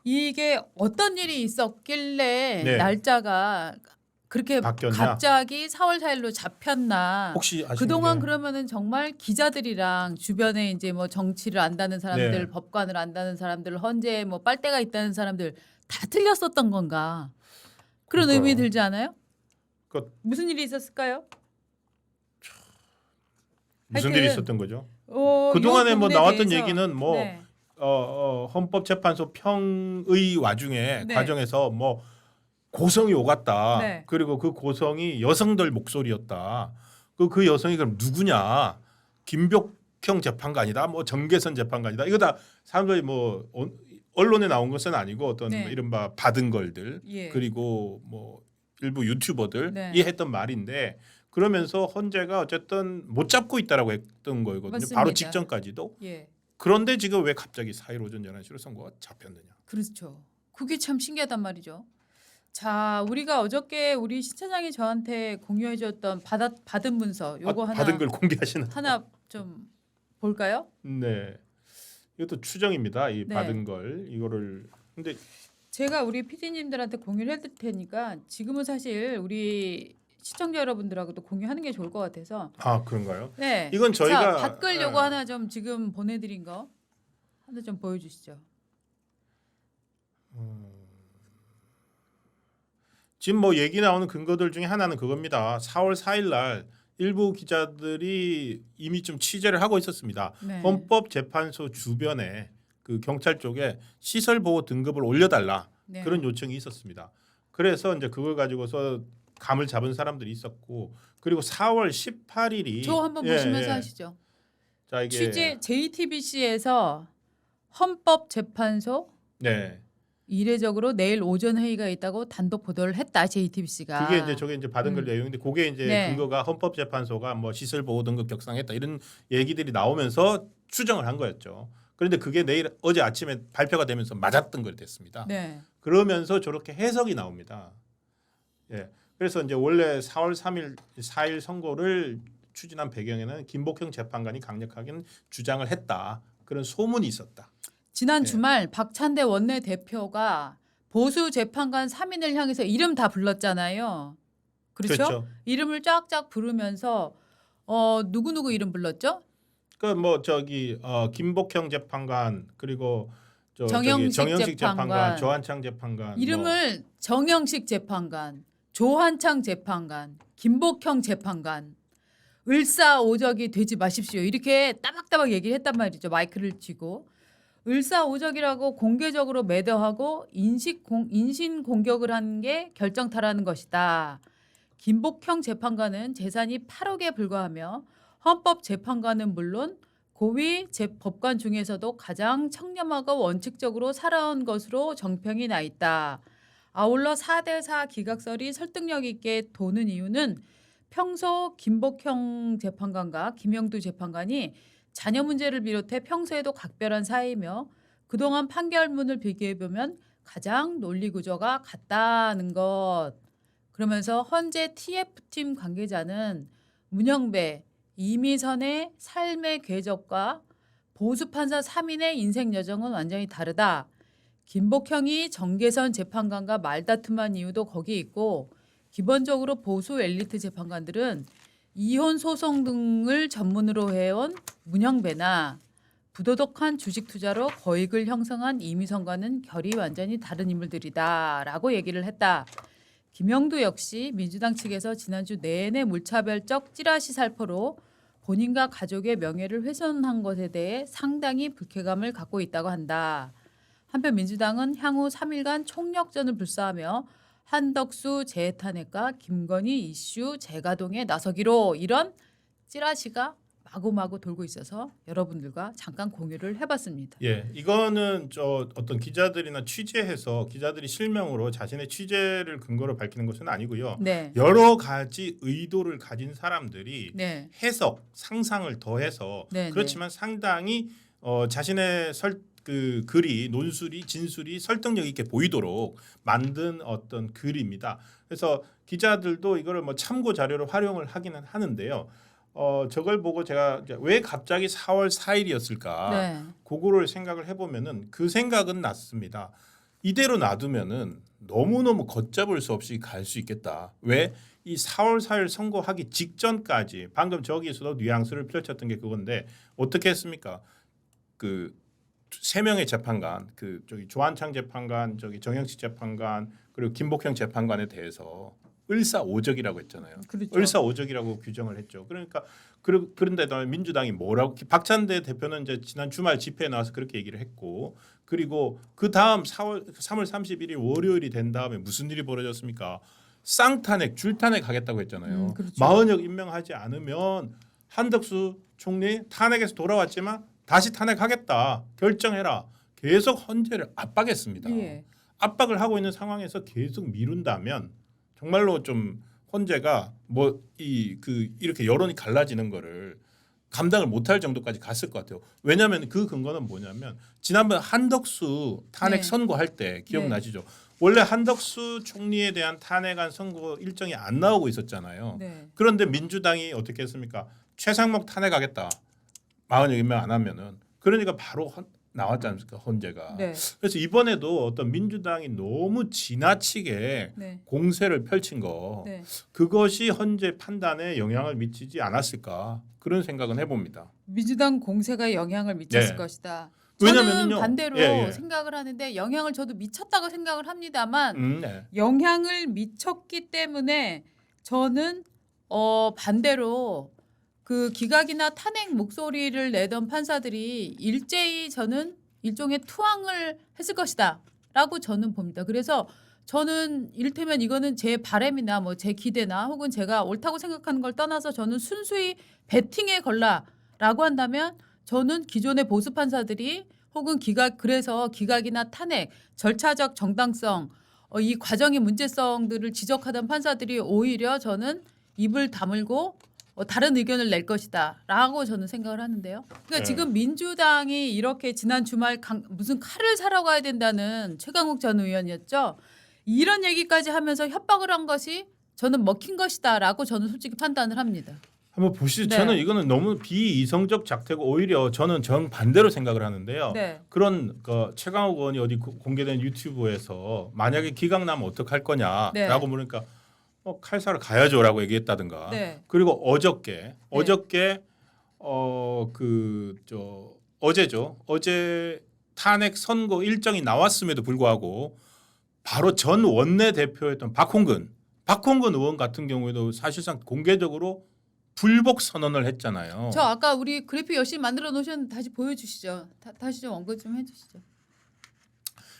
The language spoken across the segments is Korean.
이게 어떤 일이 있었길래 네. 날짜가 그렇게 바뀌었냐? 갑자기 4월 4일로 잡혔나? 혹시 아시는 그동안 게 그러면은 정말 기자들이랑 주변에 이제 뭐 정치를 안다는 사람들, 네. 법관을 안다는 사람들, 헌재에 뭐 빨대가 있다는 사람들 다 틀렸었던 건가? 그런 그러니까요. 의미 들지 않아요? 그 무슨 일이 있었을까요? 무슨 일이 하여튼, 있었던 거죠? 요 그동안에 뭐 부분에 나왔던 대해서, 얘기는 뭐 네. 헌법재판소 평의 와중에 네. 과정에서 뭐 고성이 오갔다. 네. 그리고 그 고성이 여성들 목소리였다. 그 여성이 그럼 누구냐? 김복형 재판관이다. 뭐 정계선 재판관이다. 이거 다 사람들이 뭐 언론에 나온 것은 아니고 어떤 네. 뭐 이른바 받은 걸들 예. 그리고 뭐 일부 유튜버들이 네. 했던 말인데 그러면서 헌재가 어쨌든 못 잡고 있다라고 했던 거거든요. 맞습니다. 바로 직전까지도. 예. 그런데 지금 왜 갑자기 4일 오전 11시로 선고가 잡혔느냐. 그렇죠. 그게 참 신기하단 말이죠. 자, 우리가 어저께 우리 신차장이 저한테 공유해 줬던 받은 문서 요거 받은 걸 공개하시는. 하나 좀 볼까요? 네. 이것도 추정입니다. 이 네. 받은 걸 이거를 근데 제가 우리 PD님들한테 공유를 해드릴 테니까 지금은 사실 우리 시청자 여러분들하고도 공유하는 게 좋을 것 같아서 그런가요? 네. 이건 저희가 자, 받글 요거 하나 좀 지금 보내드린 거 하나 좀 보여주시죠. 지금 뭐 얘기 나오는 근거들 중에 하나는 그겁니다. 4월 4일 날 일부 기자들이 이미 좀 취재를 하고 있었습니다. 네. 헌법재판소 주변에 그 경찰 쪽에 시설 보호 등급을 올려달라 네. 그런 요청이 있었습니다. 그래서 이제 그걸 가지고서 감을 잡은 사람들이 있었고 그리고 4월 18일이 저 한번 보시면서 하시죠. 자 이게 취재 JTBC에서 헌법재판소 네 이례적으로 내일 오전 회의가 있다고 단독 보도를 했다 JTBC가. 그게 이제 저게 이제 받은 걸 내용인데 그게 이제 네. 근거가 헌법재판소가 뭐 시설 보호 등급 격상했다 이런 얘기들이 나오면서 추정을 한 거였죠. 그런데 그게 내일 어제 아침에 발표가 되면서 맞았던 걸 됐습니다. 네. 그러면서 저렇게 해석이 나옵니다. 예. 그래서 이제 원래 4월 3일 4일 선고를 추진한 배경에는 김복형 재판관이 강력하게 주장을 했다. 그런 소문이 있었다. 지난 네. 주말 박찬대 원내대표가 보수 재판관 3인을 향해서 이름 다 불렀잖아요. 그렇죠? 이름을 쫙쫙 부르면서 누구누구 이름 불렀죠? 그 뭐 저기 김복형 재판관 그리고 정영식 재판관, 조한창 재판관 이름을 정영식 재판관, 조한창 재판관, 김복형 재판관 을사오적이 되지 마십시오. 이렇게 따박따박 얘기를 했단 말이죠. 마이크를 쥐고. 을사오적이라고 공개적으로 매도하고 인신 공격을 한 게 결정타라는 것이다. 김복형 재판관은 재산이 8억에 불과하며 헌법재판관은 물론 고위 법관 중에서도 가장 청렴하고 원칙적으로 살아온 것으로 정평이 나 있다. 아울러 4대4 기각설이 설득력 있게 도는 이유는 평소 김복형 재판관과 김영두 재판관이 자녀 문제를 비롯해 평소에도 각별한 사이이며 그동안 판결문을 비교해보면 가장 논리 구조가 같다는 것. 그러면서 헌재 TF팀 관계자는 문영배, 이미선의 삶의 궤적과 보수 판사 3인의 인생 여정은 완전히 다르다. 김복형이 정계선 재판관과 말다툼한 이유도 거기 있고 기본적으로 보수 엘리트 재판관들은 이혼 소송 등을 전문으로 해온 문영배나 부도덕한 주식 투자로 거액을 형성한 이미선과는 결이 완전히 다른 인물들이다라고 얘기를 했다. 김영두 역시 민주당 측에서 지난주 내내 무차별적 찌라시 살포로 본인과 가족의 명예를 훼손한 것에 대해 상당히 불쾌감을 갖고 있다고 한다. 한편 민주당은 향후 3일간 총력전을 불사하며 한덕수 재탄핵과 김건희 이슈 재가동에 나서기로 이런 찌라시가 마구마구 돌고 있어서 여러분들과 잠깐 공유를 해봤습니다. 예, 이거는 어떤 기자들이나 취재해서 기자들이 실명으로 자신의 취재를 근거로 밝히는 것은 아니고요. 네. 여러 가지 의도를 가진 사람들이 네. 해석, 상상을 더해서 네, 그렇지만 상당히 자신의 글이 논술이 진술이 설득력 있게 보이도록 만든 어떤 글입니다. 그래서 기자들도 이거를 뭐 참고 자료로 활용을 하기는 하는데요. 저걸 보고 제가 왜 갑자기 4월 4일이었을까? 네. 그거를 생각을 해보면은 그 생각은 났습니다. 이대로 놔두면은 너무너무 걷잡을 수 없이 갈 수 있겠다. 왜? 이 4월 4일 선고하기 직전까지 방금 저기에서도 뉘앙스를 펼쳤던 게 그건데 어떻게 했습니까? 그 세 명의 재판관, 그 저기 조한창 재판관, 저기 정영식 재판관 그리고 김복형 재판관에 대해서 을사오적이라고 했잖아요. 그렇죠. 을사오적이라고 규정을 했죠. 그러니까 그런데 민주당이 뭐라고 박찬대 대표는 이제 지난 주말 집회에 나와서 그렇게 얘기를 했고 그리고 그 다음 3월 31일 월요일이 된 다음에 무슨 일이 벌어졌습니까? 쌍탄핵, 줄탄핵 하겠다고 했잖아요. 그렇죠. 마흔역 임명하지 않으면 한덕수 총리 탄핵에서 돌아왔지만 다시 탄핵하겠다. 결정해라. 계속 헌재를 압박했습니다. 예. 압박을 하고 있는 상황에서 계속 미룬다면 정말로 좀 헌재가 뭐 이렇게 여론이 갈라지는 거를 감당을 못할 정도까지 갔을 것 같아요. 왜냐하면 그 근거는 뭐냐면 지난번 한덕수 탄핵 네. 선고할 때 기억나시죠? 원래 한덕수 총리에 대한 탄핵안 선고 일정이 안 나오고 있었잖아요. 네. 그런데 민주당이 어떻게 했습니까? 최상목 탄핵하겠다. 40명 안 하면은 그러니까 바로 나왔지 않습니까? 헌재가. 네. 그래서 이번에도 어떤 민주당이 너무 지나치게 네. 공세를 펼친 거 네. 그것이 헌재 판단에 영향을 미치지 않았을까 그런 생각은 해봅니다. 민주당 공세가 영향을 미쳤을 네. 것이다. 왜냐면은요. 저는 반대로 예, 예. 생각을 하는데 영향을 저도 미쳤다고 생각을 합니다만 네. 영향을 미쳤기 때문에 저는 반대로 그 기각이나 탄핵 목소리를 내던 판사들이 일제히 저는 일종의 투항을 했을 것이다라고 저는 봅니다. 그래서 저는 이를테면 이거는 제 바람이나 뭐 제 기대나 혹은 제가 옳다고 생각하는 걸 떠나서 저는 순수히 배팅에 걸라라고 한다면 저는 기존의 보수 판사들이 혹은 그래서 기각이나 탄핵 절차적 정당성 이 과정의 문제성들을 지적하던 판사들이 오히려 저는 입을 다물고 다른 의견을 낼 것이다라고 저는 생각을 하는데요. 그러니까 네. 지금 민주당이 이렇게 지난 주말 무슨 칼을 사러 가야 된다는 최강욱 전 의원이었죠. 이런 얘기까지 하면서 협박을 한 것이 저는 먹힌 것이다라고 저는 솔직히 판단을 합니다. 한번 보시죠. 네. 저는 이거는 너무 비이성적 작태고 오히려 저는 정반대로 생각을 하는데요. 네. 그런 최강욱 의원이 어디 공개된 유튜브에서 만약에 기각 나면 어떡할 거냐라고 네. 물으니까 칼 사러 가야죠라고 얘기했다든가. 네. 그리고 어저께 어제죠. 어제 탄핵 선고 일정이 나왔음에도 불구하고 바로 전 원내대표였던 박홍근 의원 같은 경우에도 사실상 공개적으로 불복 선언을 했잖아요. 저 아까 우리 그래픽 열심히 만들어 놓으셨는데 다시 보여주시죠. 다시 좀 언급 좀 해주시죠.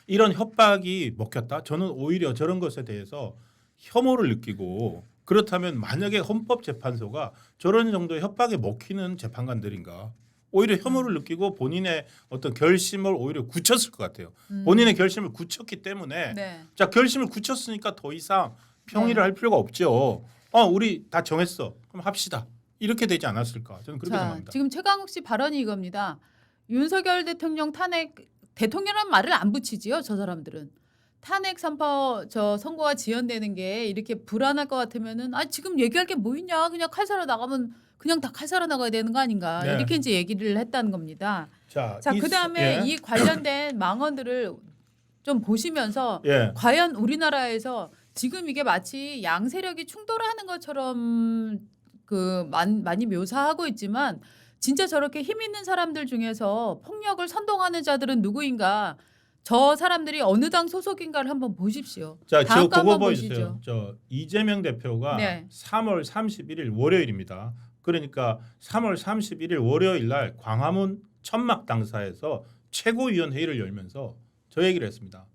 이런 협박이 먹혔다. 저는 오히려 저런 것에 대해서 혐오를 느끼고 그렇다면 만약에 헌법재판소가 저런 정도의 협박에 먹히는 재판관들인가 오히려 혐오를 느끼고 본인의 어떤 결심을 오히려 굳혔을 것 같아요. 본인의 결심을 굳혔기 때문에 네. 자 결심을 굳혔으니까 더 이상 평의를 네. 할 필요가 없죠. 우리 다 정했어. 그럼 합시다. 이렇게 되지 않았을까? 저는 그렇게 생각합니다. 지금 최강욱 씨 발언이 이겁니다. 윤석열 대통령 탄핵 대통령이라는 말을 안 붙이지요. 저 사람들은. 탄핵 선고가 지연되는 게 이렇게 불안할 것 같으면은 지금 얘기할 게 뭐 있냐? 그냥 칼 사러 나가면 그냥 다 칼 사러 나가야 되는 거 아닌가? 네. 이렇게 이제 얘기를 했다는 겁니다. 자, 그다음에 예. 이 관련된 망언들을 좀 보시면서 예. 과연 우리나라에서 지금 이게 마치 양세력이 충돌하는 것처럼 많이 묘사하고 있지만 진짜 저렇게 힘 있는 사람들 중에서 폭력을 선동하는 자들은 누구인가? 저 사람들이 어느 당 소속인가를 한번 보십시오. 자, 저 다음 거 그거 한번 보여주세요. 저 이재명 대표가 네. 3월 31일 월요일입니다. 그러니까 3월 31일 월요일 날 광화문 천막당사에서 최고위원 회의를 열면서 저 얘기를 했습니다.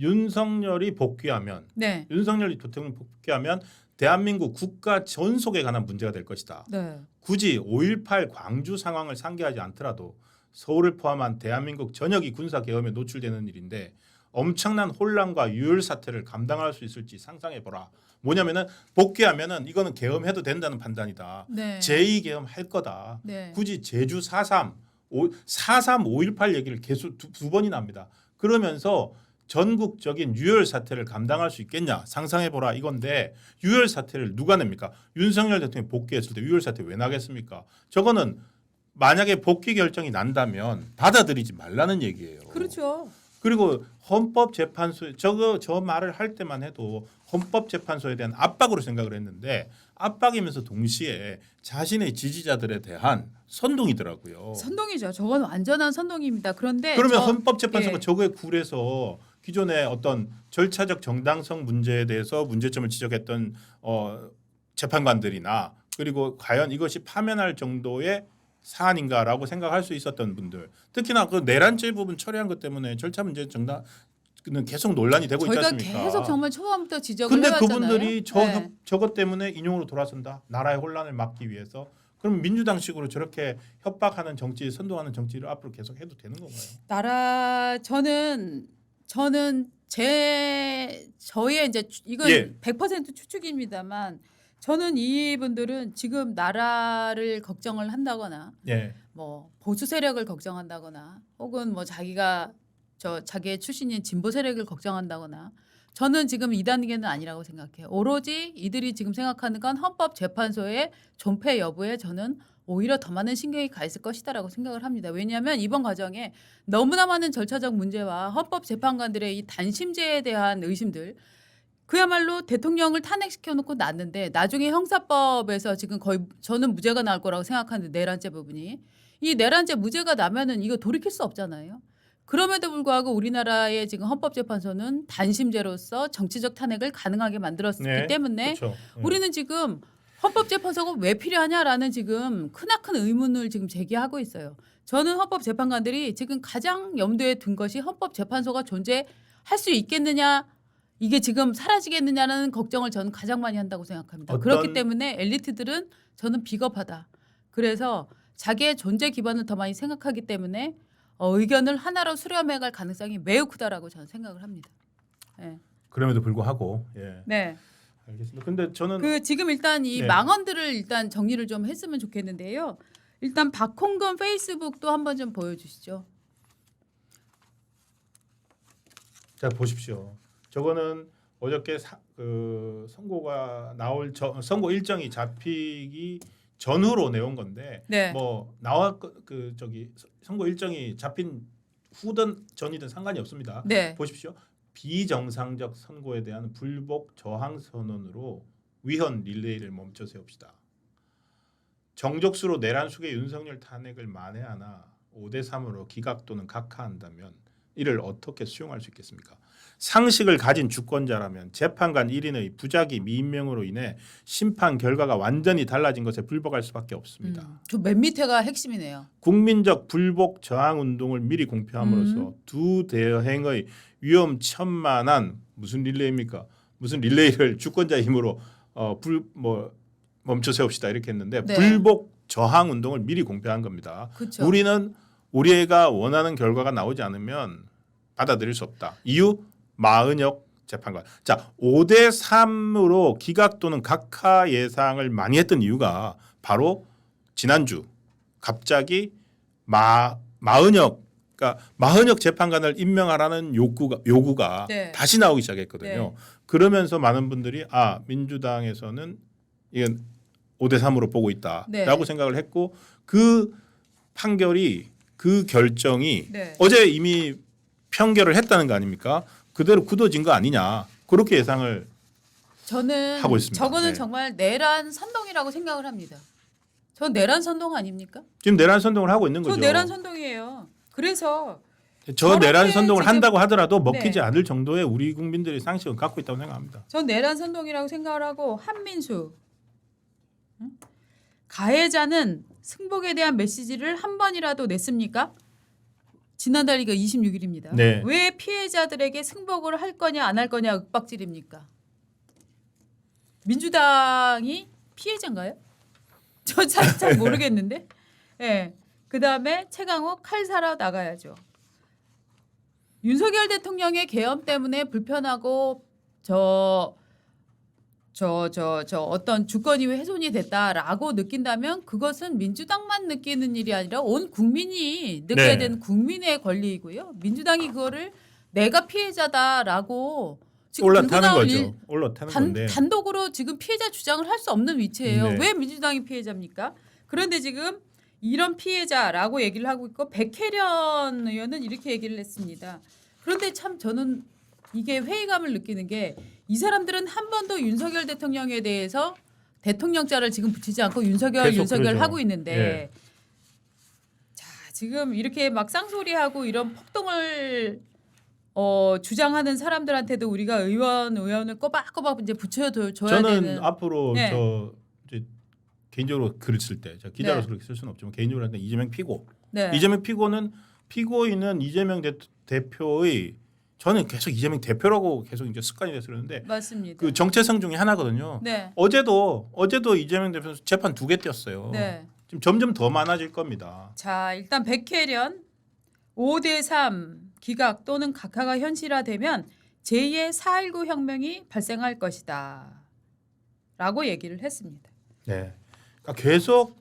윤석열이 복귀하면 네. 윤석열이 대통령 복귀하면 대한민국 국가 전속에 관한 문제가 될 것이다. 네. 굳이 5.18 광주 상황을 상기하지 않더라도 서울을 포함한 대한민국 전역이 군사 계엄에 노출되는 일인데 엄청난 혼란과 유혈 사태를 감당할 수 있을지 상상해 보라. 뭐냐면은 복귀하면은 이거는 계엄해도 된다는 판단이다. 네. 제2 계엄 할 거다. 네. 굳이 제주 4.3, 5.18 얘기를 계속 두 번이나 합니다. 그러면서 전국적인 유혈 사태를 감당할 수 있겠냐 상상해 보라 이건데 유혈 사태를 누가 냅니까? 윤석열 대통령이 복귀했을 때 유혈 사태 왜 나겠습니까? 저거는 만약에 복귀 결정이 난다면 받아들이지 말라는 얘기예요. 그렇죠. 그리고 헌법재판소 저 말을 할 때만 해도 헌법재판소에 대한 압박으로 생각을 했는데 압박이면서 동시에 자신의 지지자들에 대한 선동이더라고요. 선동이죠. 저건 완전한 선동입니다. 그런데 그러면 헌법재판소가 예. 저거에 굴해서 기존의 어떤 절차적 정당성 문제에 대해서 문제점을 지적했던 재판관들이나 그리고 과연 이것이 파면할 정도의 사안인가라고 생각할 수 있었던 분들, 특히나 그 내란죄 부분 처리한 것 때문에 절차 문제 정당은 계속 논란이 되고 있지 저희가 않습니까? 계속 정말 초반부터 지적을 근데 해왔잖아요. 그분들이 네. 저것 때문에 인용으로 돌아선다. 나라의 혼란을 막기 위해서. 그럼 민주당식으로 저렇게 협박하는 정치, 선동하는 정치를 앞으로 계속 해도 되는 건가요? 저는 저의 이제 이건 예. 100% 추측입니다만 저는 이분들은 지금 나라를 걱정을 한다거나 예. 뭐 보수 세력을 걱정한다거나 혹은 뭐 자기가 자기의 출신인 진보 세력을 걱정한다거나 저는 지금 이 단계는 아니라고 생각해요. 오로지 이들이 지금 생각하는 건 헌법재판소의 존폐 여부에 저는 오히려 더 많은 신경이 가 있을 것이다라고 생각을 합니다. 왜냐하면 이번 과정에 너무나 많은 절차적 문제와 헌법재판관들의 이 단심제에 대한 의심들 그야말로 대통령을 탄핵시켜 놓고 났는데 나중에 형사법에서 지금 거의 저는 무죄가 나올 거라고 생각하는데 내란죄 부분이 이 내란죄 무죄가 나면은 이거 돌이킬 수 없잖아요. 그럼에도 불구하고 우리나라의 지금 헌법재판소는 단심제로서 정치적 탄핵을 가능하게 만들었기 네. 때문에 그렇죠. 예. 우리는 지금 헌법재판소가 왜 필요하냐라는 지금 크나큰 의문을 지금 제기하고 있어요. 저는 헌법재판관들이 지금 가장 염두에 둔 것이 헌법재판소가 존재할 수 있겠느냐 이게 지금 사라지겠느냐는 걱정을 저는 가장 많이 한다고 생각합니다. 그렇기 때문에 엘리트들은 저는 비겁하다. 그래서 자기의 존재 기반을 더 많이 생각하기 때문에 의견을 하나로 수렴해갈 가능성이 매우 크다라고 저는 생각을 합니다. 네. 그럼에도 불구하고 예. 네. 알겠습니다. 근데 저는 그 지금 일단 이 네. 망언들을 일단 정리를 좀 했으면 좋겠는데요. 일단 박홍근 페이스북도 한번 좀 보여주시죠. 자 보십시오. 저거는 어저께 선고가 나올 선고 일정이 잡히기 전후로 내온 건데 네. 뭐 선고 일정이 잡힌 후든 전이든 상관이 없습니다. 네. 보십시오. 비정상적 선고에 대한 불복 저항 선언으로 위헌 릴레이를 멈춰 세웁시다. 정족수로 내란 속의 윤석열 탄핵을 만회하나 5대3으로 기각 또는 각하한다면 이를 어떻게 수용할 수 있겠습니까? 상식을 가진 주권자라면 재판관 1인의 부작위 미임명으로 인해 심판 결과가 완전히 달라진 것에 불복할 수밖에 없습니다. 저 맨 밑에가 핵심이네요. 국민적 불복 저항 운동을 미리 공표함으로써 두 대행의 위험천만한 무슨 릴레이입니까? 무슨 릴레이를 주권자 힘으로 멈춰 세웁시다 이렇게 했는데 네. 불복 저항 운동을 미리 공표한 겁니다. 그쵸. 우리는 우리가 원하는 결과가 나오지 않으면 받아들일 수 없다. 이유 마은혁 재판관. 자, 5대3으로 기각 또는 각하 예상을 많이 했던 이유가 바로 지난주 갑자기 마은혁 그러니까 마은혁 재판관을 임명하라는 요구가 네. 다시 나오기 시작했거든요. 네. 그러면서 많은 분들이 민주당에서는 이건 5대3으로 보고 있다라고 네. 생각을 했고 그 판결이 그 결정이 네. 어제 이미 평결을 했다는 거 아닙니까? 그대로 굳어진 거 아니냐 그렇게 예상을 저는 하고 있습니다. 저거는 네. 정말 내란 선동이라고 생각을 합니다. 전 내란 선동 아닙니까? 지금 내란 선동을 하고 있는 저 거죠. 내란 선동이에요. 그래서 저 저렇게 내란 선동을 지금- 한다고 하더라도 먹히지 네. 않을 정도의 우리 국민들이 상식을 갖고 있다고 생각합니다. 전 내란 선동이라고 생각을 하고 한민수 가해자는 승복에 대한 메시지를 한 번이라도 냈습니까? 지난달 이거 26일입니다. 네. 왜 피해자들에게 승복을 할 거냐 안 할 거냐 윽박질입니까? 민주당이 피해자인가요? 저 잘 모르겠는데. 네. 그다음에 최강욱 칼 사러 나가야죠. 윤석열 대통령의 계엄 때문에 불편하고 어떤 주권이 훼손이 됐다라고 느낀다면 그것은 민주당만 느끼는 일이 아니라 온 국민이 느껴야 네. 되는 국민의 권리이고요. 민주당이 그거를 내가 피해자다라고 지금 올라타는 들고 나올 거죠. 올라타는 건데. 단독으로 지금 피해자 주장을 할 수 없는 위치예요. 네. 왜 민주당이 피해자입니까? 그런데 지금 이런 피해자라고 얘기를 하고 있고 백혜련 의원은 이렇게 얘기를 했습니다. 그런데 참 저는 이게 회의감을 느끼는 게 이 사람들은 한 번도 윤석열 대통령에 대해서 대통령자를 지금 붙이지 않고 윤석열 계속 그러죠. 하고 있는데 예. 자 지금 이렇게 막 쌍소리하고 이런 폭동을 주장하는 사람들한테도 우리가 의원을 꼬박꼬박 이제 붙여줘야 저는 되는. 앞으로 네. 저 이제 개인적으로 글을 쓸 때, 저 기자로서 네. 그렇게 쓸 수는 없지만 개인적으로 할 때 이재명 피고, 네. 이재명 피고인은 이재명 대표의 저는 계속 이재명 대표라고 계속 이제 습관이 됐었는데 맞습니다. 그 정체성 중에 하나거든요. 네. 어제도 이재명 대표 재판 2개 띄었어요. 네. 지금 점점 더 많아질 겁니다. 자 일단 백혜련 5대3 기각 또는 각하가 현실화되면 제2의 4.19 혁명이 발생할 것이다 라고 얘기를 했습니다. 네. 그러니까 계속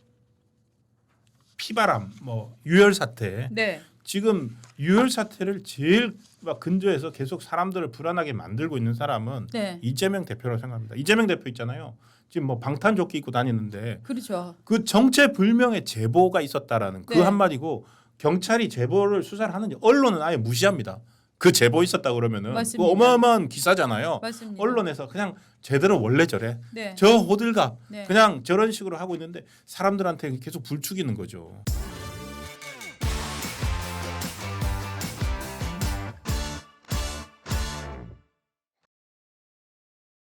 피바람, 뭐 유혈 사태. 네. 지금 유혈 사태를 제일 막 근저에서 계속 사람들을 불안하게 만들고 있는 사람은 네. 이재명 대표라고 생각합니다. 이재명 대표 있잖아요. 지금 뭐 방탄조끼 입고 다니는데 그렇죠. 그 정체불명의 제보가 있었다라는 그 네. 한마디고 경찰이 제보를 수사를 하는지 언론은 아예 무시합니다. 그 제보 있었다 그러면은 맞습니다. 그 어마어마한 기사잖아요. 맞습니다. 언론에서 그냥 제대로 원래 저래. 네. 저 호들갑 네. 그냥 저런 식으로 하고 있는데 사람들한테 계속 불축이는 거죠.